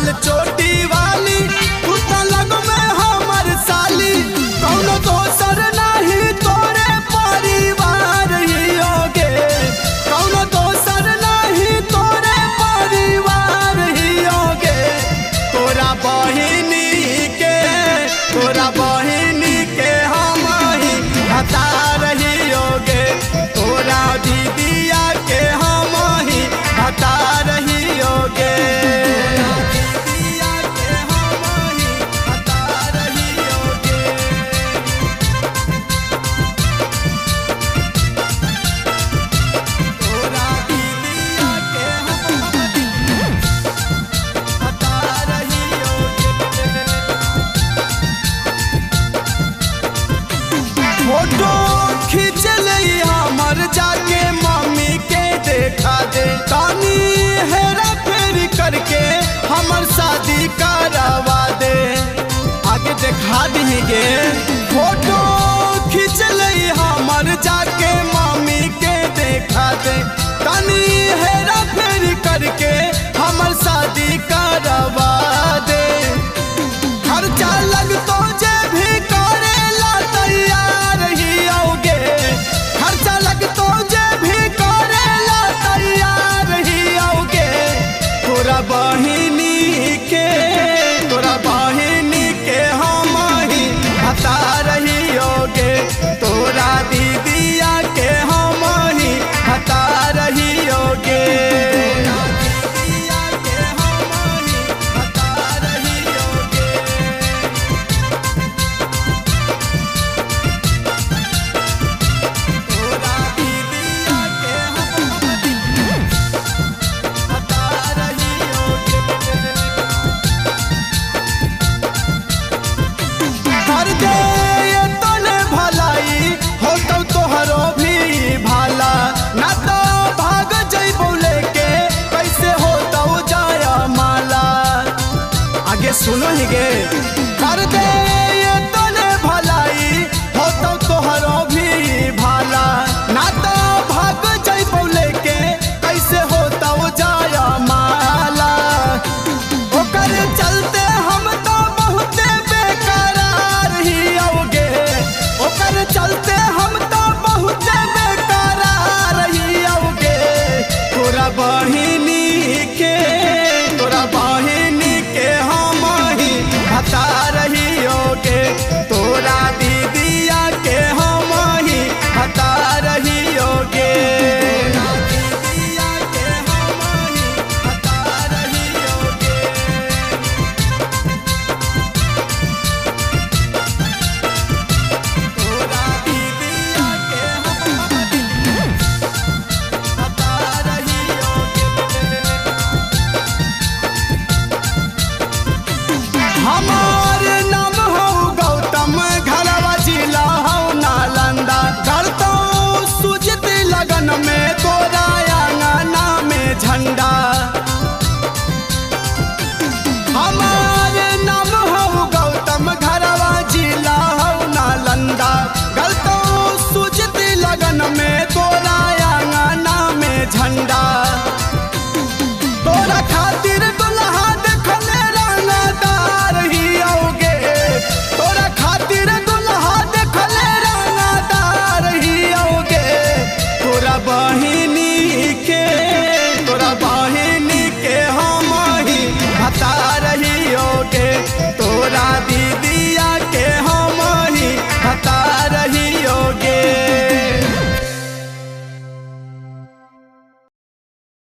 बाल चोटी वाली तू तो लग में हमर साली कौनो दोसर नहीं तोरे परिवार ही होगे कौनो दोसर नहीं तोरे परिवार ही होगे तोरा बहिनी के हम ही बता रही होगे तोरा दीदिया के हम ही बता रही होगे फोटो खींच लई हमर जाके मम्मी के देखा दे तानी हेरा फेरी करके हमर शादी करवा दे आगे देखा दीगे फोटो खींच लई हमर जाके मम्मी के देखा दे तानी हेरा फेरी करके हमर शादी करवा दे खर्चा लगतो जे भी करेला तैयार ही आओगे खर्चा लगतो जे भी करेला तैयार ही आओगे तोरा बहिनी के हम ही बता रही होगे तोरा दीदिया के हम ही बता रही होगे कर दे ये तोले भलाई हो तो तोहरो भी भाला ना तो भाग जइबो लेके कैसे हो तो जाया माला आगे सुनो ही गे कर दे